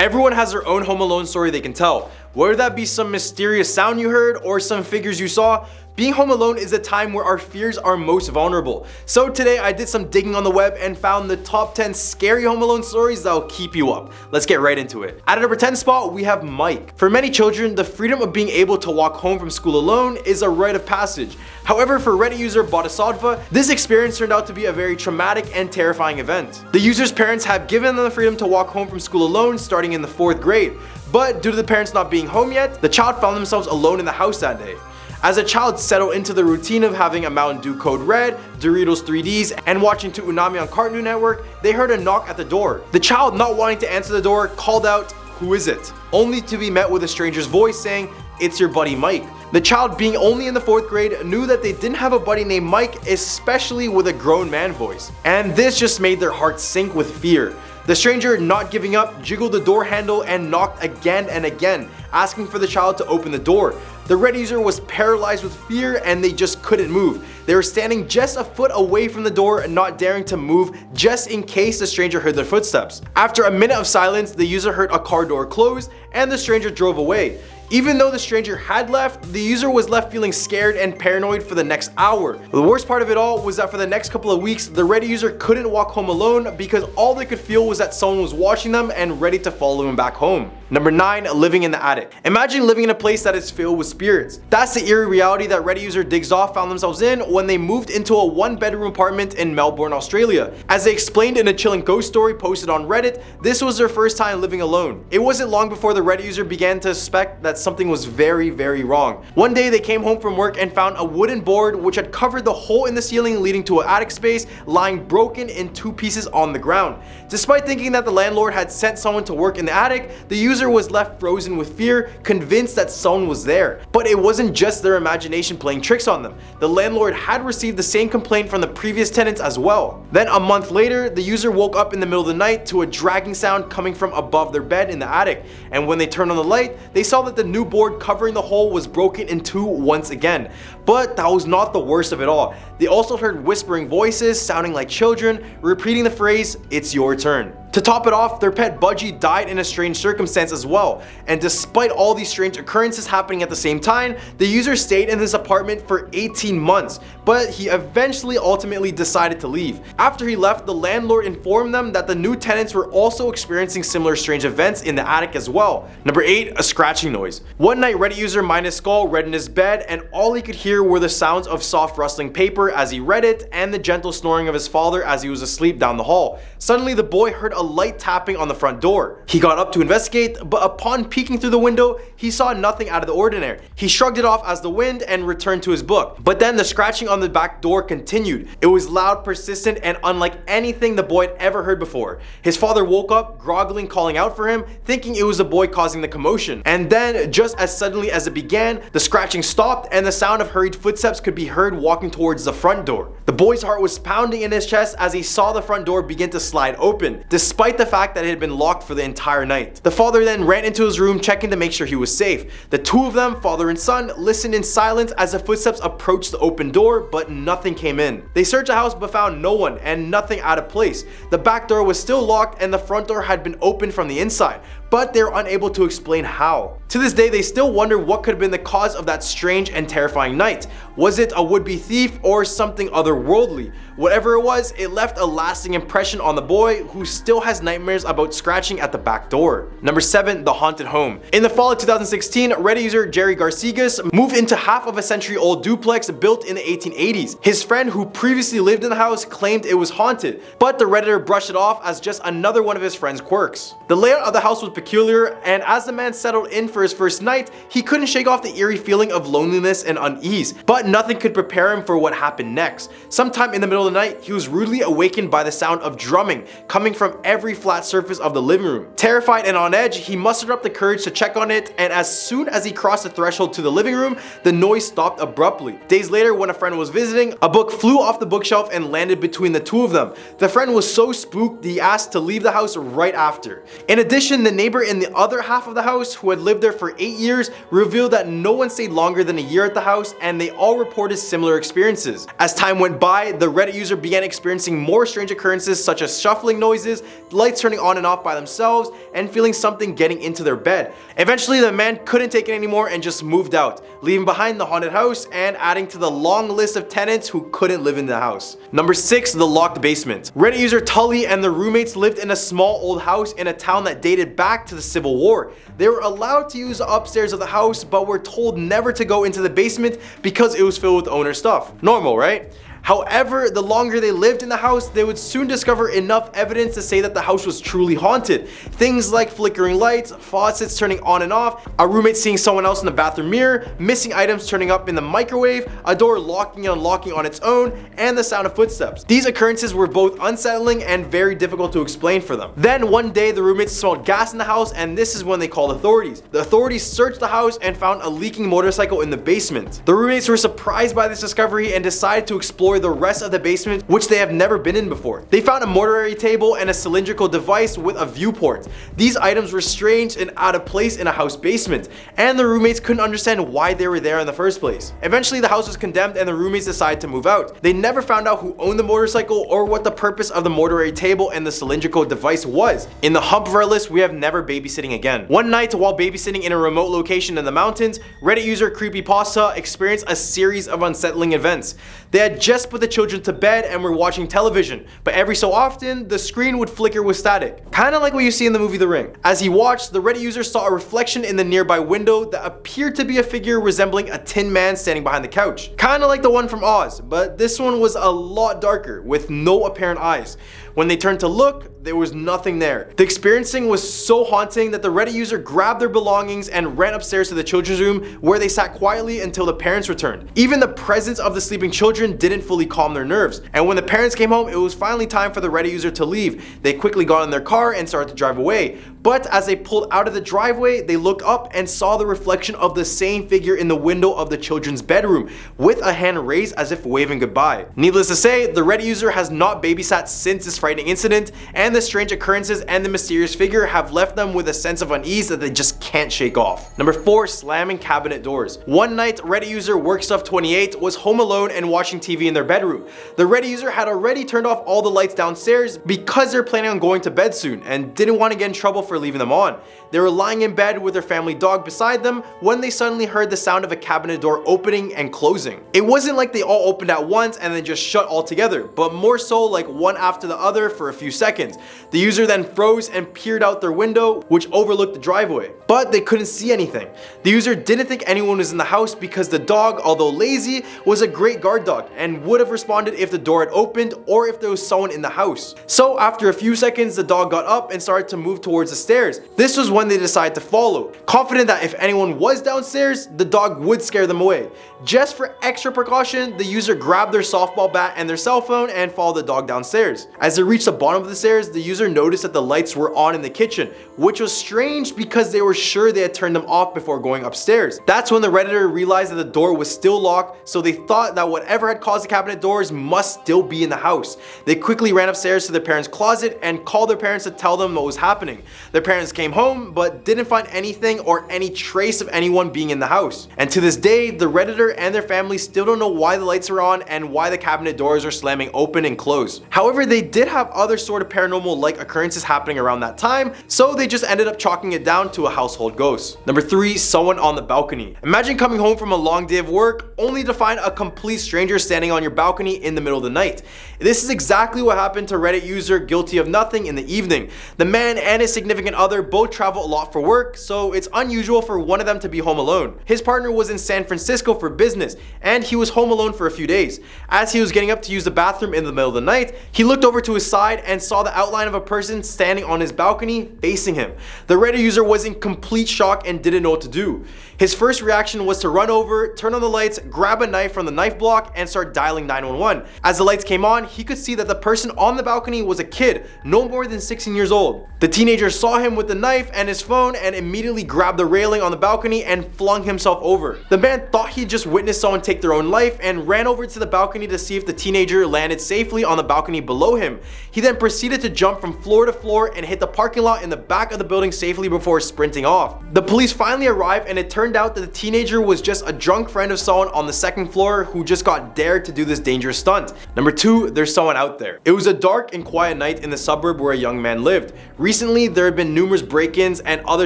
Everyone has their own Home Alone story they can tell. Whether that be some mysterious sound you heard or some figures you saw, being home alone is a time where our fears are most vulnerable. So today I did some digging on the web and found the top 10 scary Home Alone stories that'll keep you up. Let's get right into it. At a number 10 spot, we have Mike. For many children, the freedom of being able to walk home from school alone is a rite of passage. However, for Reddit user Bodhisattva, this experience turned out to be a very traumatic and terrifying event. The user's parents have given them the freedom to walk home from school alone starting in the 4th grade. But due to the parents not being home yet, the child found themselves alone in the house that day. As a child settled into the routine of having a Mountain Dew Code Red, Doritos 3Ds, and watching Toonami on Cartoon Network, they heard a knock at the door. The child, not wanting to answer the door, called out, "Who is it?" Only to be met with a stranger's voice saying, "It's your buddy Mike." The child, being only in the 4th grade, knew that they didn't have a buddy named Mike, especially with a grown man voice. And this just made their hearts sink with fear. The stranger, not giving up, jiggled the door handle and knocked again and again, asking for the child to open the door. The Reddit user was paralyzed with fear and they just couldn't move. They were standing just a foot away from the door and not daring to move just in case the stranger heard their footsteps. After a minute of silence, the user heard a car door close and the stranger drove away. Even though the stranger had left, the user was left feeling scared and paranoid for the next hour. The worst part of it all was that for the next couple of weeks, the Reddit user couldn't walk home alone because all they could feel was that someone was watching them and ready to follow him back home. Number 9, living in the attic. Imagine living in a place that is filled with spirits. That's the eerie reality that Reddit user Digs Off found themselves in when they moved into a 1-bedroom apartment in Melbourne, Australia. As they explained in a chilling ghost story posted on Reddit, this was their first time living alone. It wasn't long before the Reddit user began to suspect that something was very wrong. One day they came home from work and found a wooden board which had covered the hole in the ceiling leading to an attic space lying broken in 2 pieces on the ground. Despite thinking that the landlord had sent someone to work in the attic, the user was left frozen with fear, convinced that someone was there. But it wasn't just their imagination playing tricks on them. The landlord had received the same complaint from the previous tenants as well. Then a month later, the user woke up in the middle of the night to a dragging sound coming from above their bed in the attic, and when they turned on the light, they saw that the new board covering the hole was broken in 2 once again. But that was not the worst of it all. They also heard whispering voices sounding like children, repeating the phrase, "It's your turn." To top it off, their pet Budgie died in a strange circumstance as well. And despite all these strange occurrences happening at the same time, the user stayed in this apartment for 18 months, but he eventually ultimately decided to leave. After he left, the landlord informed them that the new tenants were also experiencing similar strange events in the attic as well. Number 8, a scratching noise. One night, Reddit user Minus Skull read in his bed, and all he could hear were the sounds of soft rustling paper as he read it and the gentle snoring of his father as he was asleep down the hall. Suddenly, the boy heard a light tapping on the front door. He got up to investigate, but upon peeking through the window, he saw nothing out of the ordinary. He shrugged it off as the wind and returned to his book. But then the scratching on the back door continued. It was loud, persistent, and unlike anything the boy had ever heard before. His father woke up, groggling, calling out for him, thinking it was the boy causing the commotion. And then, just as suddenly as it began, the scratching stopped and the sound of hurried footsteps could be heard walking towards the front door. The boy's heart was pounding in his chest as he saw the front door begin to slide open, despite the fact that it had been locked for the entire night. The father then ran into his room, checking to make sure he was safe. The 2 of them, father and son, listened in silence as the footsteps approached the open door, but nothing came in. They searched the house but found no one and nothing out of place. The back door was still locked and the front door had been opened from the inside, but they were unable to explain how. To this day, they still wonder what could have been the cause of that strange and terrifying night. Was it a would-be thief or something otherworldly? Whatever it was, it left a lasting impression on the boy, who still has nightmares about scratching at the back door. Number 7, the haunted home. In the fall of 2016, Reddit user Jerry Garcigas moved into half of a century-old duplex built in the 1880s. His friend who previously lived in the house claimed it was haunted, but the Redditor brushed it off as just another one of his friend's quirks. The layout of the house was peculiar, and as the man settled in for his first night, he couldn't shake off the eerie feeling of loneliness and unease, but nothing could prepare him for what happened next. Sometime in the middle of the night, he was rudely awakened by the sound of drumming coming from every flat surface of the living room. Terrified and on edge, he mustered up the courage to check on it, and as soon as he crossed the threshold to the living room, the noise stopped abruptly. Days later, when a friend was visiting, a book flew off the bookshelf and landed between the 2 of them. The friend was so spooked he asked to leave the house right after. In addition, the neighbor neighbor in the other half of the house, who had lived there for 8 years, revealed that no one stayed longer than a year at the house, and they all reported similar experiences. As time went by, the Reddit user began experiencing more strange occurrences such as shuffling noises, lights turning on and off by themselves, and feeling something getting into their bed. Eventually, the man couldn't take it anymore and just moved out, leaving behind the haunted house and adding to the long list of tenants who couldn't live in the house. Number 6, the locked basement. Reddit user Tully and the roommates lived in a small old house in a town that dated back to the Civil War. They were allowed to use the upstairs of the house, but were told never to go into the basement because it was filled with owner stuff. Normal, right? However, the longer they lived in the house, they would soon discover enough evidence to say that the house was truly haunted. Things like flickering lights, faucets turning on and off, a roommate seeing someone else in the bathroom mirror, missing items turning up in the microwave, a door locking and unlocking on its own, and the sound of footsteps. These occurrences were both unsettling and very difficult to explain for them. Then one day, the roommates smelled gas in the house, and this is when they called authorities. The authorities searched the house and found a leaking motorcycle in the basement. The roommates were surprised by this discovery and decided to explore the rest of the basement, which they have never been in before. They found a mortuary table and a cylindrical device with a viewport. These items were strange and out of place in a house basement, and the roommates couldn't understand why they were there in the first place. Eventually, the house was condemned and the roommates decided to move out. They never found out who owned the motorcycle or what the purpose of the mortuary table and the cylindrical device was. In the hump of our list, we have never babysitting again. One night, while babysitting in a remote location in the mountains, Reddit user creepypasta experienced a series of unsettling events. They had just put the children to bed and were watching television, but every so often, the screen would flicker with static. Kinda like what you see in the movie The Ring. As he watched, the Reddit user saw a reflection in the nearby window that appeared to be a figure resembling a tin man standing behind the couch. Kinda like the one from Oz, but this one was a lot darker, with no apparent eyes. When they turned to look, there was nothing there. The experiencing was so haunting that the Reddit user grabbed their belongings and ran upstairs to the children's room, where they sat quietly until the parents returned. Even the presence of the sleeping children didn't fully calm their nerves, and when the parents came home, it was finally time for the Reddit user to leave. They quickly got in their car and started to drive away, but as they pulled out of the driveway, they looked up and saw the reflection of the same figure in the window of the children's bedroom, with a hand raised as if waving goodbye. Needless to say, the Reddit user has not babysat since this frightening incident, and the strange occurrences and the mysterious figure have left them with a sense of unease that they just can't shake off. Number 4, slamming cabinet doors. One night, Reddit user WorkStuff28 was home alone and watching TV in their bedroom. The Reddit user had already turned off all the lights downstairs because they're planning on going to bed soon and didn't want to get in trouble for leaving them on. They were lying in bed with their family dog beside them when they suddenly heard the sound of a cabinet door opening and closing. It wasn't like they all opened at once and then just shut all together, but more so like one after the other for a few seconds. The user then froze and peered out their window, which overlooked the driveway, but they couldn't see anything. The user didn't think anyone was in the house because the dog, although lazy, was a great guard dog and would have responded if the door had opened or if there was someone in the house. So after a few seconds, the dog got up and started to move towards the stairs. This was when they decided to follow, confident that if anyone was downstairs, the dog would scare them away. Just for extra precaution, the user grabbed their softball bat and their cell phone and followed the dog downstairs. As they reached the bottom of the stairs, the user noticed that the lights were on in the kitchen, which was strange because they were sure they had turned them off before going upstairs. That's when the Redditor realized that the door was still locked, so they thought that whatever had caused the cabinet doors must still be in the house. They quickly ran upstairs to their parents' closet and called their parents to tell them what was happening. Their parents came home but didn't find anything or any trace of anyone being in the house. And to this day, the Redditor and their family still don't know why the lights are on and why the cabinet doors are slamming open and closed. However, they did have other sort of paranormal-like occurrences happening around that time, so they just ended up chalking it down to a household ghost. Number 3, someone on the balcony. Imagine coming home from a long day of work only to find a complete stranger standing on your balcony in the middle of the night. This is exactly what happened to Reddit user Guilty of Nothing in the evening. The man and his significant other both travel a lot for work, so it's unusual for one of them to be home alone. His partner was in San Francisco for business, and he was home alone for a few days. As he was getting up to use the bathroom in the middle of the night, he looked over to his side and saw the outline of a person standing on his balcony facing him. The Reddit user was in complete shock and didn't know what to do. His first reaction was to run over, turn on the lights, grab a knife from the knife block, and start dialing 911. As the lights came on, he could see that the person on the balcony was a kid, no more than 16 years old. The teenager saw saw him with the knife and his phone and immediately grabbed the railing on the balcony and flung himself over. The man thought he just witnessed someone take their own life and ran over to the balcony to see if the teenager landed safely on the balcony below him. He then proceeded to jump from floor to floor and hit the parking lot in the back of the building safely before sprinting off. The police finally arrived, and it turned out that the teenager was just a drunk friend of someone on the second floor who just got dared to do this dangerous stunt. Number 2, there's someone out there. It was a dark and quiet night in the suburb where a young man lived. Recently, there had been numerous break-ins and other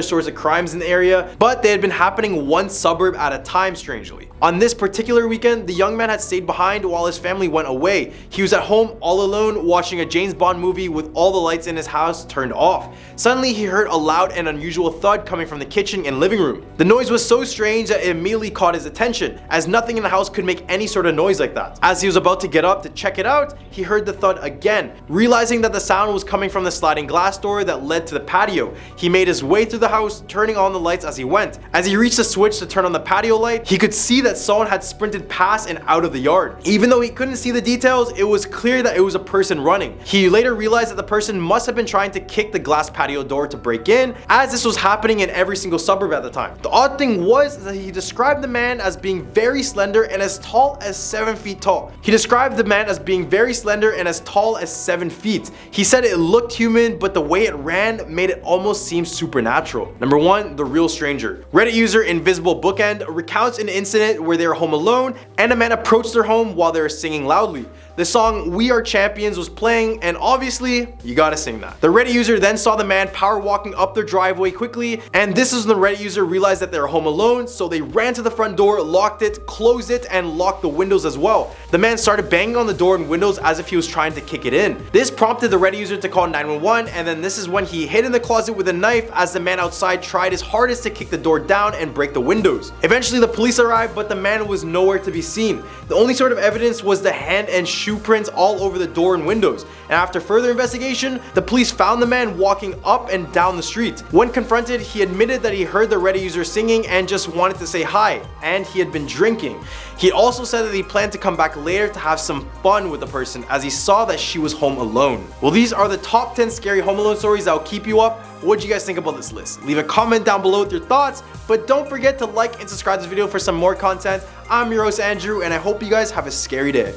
sorts of crimes in the area, but they had been happening one suburb at a time, strangely. On this particular weekend, the young man had stayed behind while his family went away. He was at home all alone watching a James Bond movie with all the lights in his house turned off. Suddenly, he heard a loud and unusual thud coming from the kitchen and living room. The noise was so strange that it immediately caught his attention, as nothing in the house could make any sort of noise like that. As he was about to get up to check it out, he heard the thud again. Realizing that the sound was coming from the sliding glass door that led to the patio, he made his way through the house, turning on the lights as he went. As he reached the switch to turn on the patio light, he could see that someone had sprinted past and out of the yard. Even though he couldn't see the details, it was clear that it was a person running. He later realized that the person must have been trying to kick the glass patio door to break in, as this was happening in every single suburb at the time. The odd thing was that he described the man as being very slender and as tall as 7 feet tall. He described the man as being very slender and as tall as 7 feet. He said it looked human, but the way it ran made it almost seem supernatural. Number 1, the real stranger. Reddit user Invisible Bookend recounts an incident where they were home alone and a man approached their home while they were singing loudly. The song "We Are Champions" was playing, and obviously, you gotta sing that. The Reddit user then saw the man power walking up their driveway quickly, and this is when the Reddit user realized that they were home alone, so they ran to the front door, locked it, closed it, and locked the windows as well. The man started banging on the door and windows as if he was trying to kick it in. This prompted the Reddit user to call 911, and then this is when he hid in the closet with a knife as the man outside tried his hardest to kick the door down and break the windows. Eventually, the police arrived, but the man was nowhere to be seen. The only sort of evidence was the hand and shoe prints all over the door and windows, and after further investigation, the police found the man walking up and down the street. When confronted, he admitted that he heard the Reddit user singing and just wanted to say hi, and he had been drinking. He also said that he planned to come back later to have some fun with the person, as he saw that she was home alone. Well, these are the top 10 scary home alone stories that will keep you up. What do you guys think about this list? Leave a comment down below with your thoughts, but don't forget to like and subscribe to this video for some more content. I'm your host Andrew, and I hope you guys have a scary day.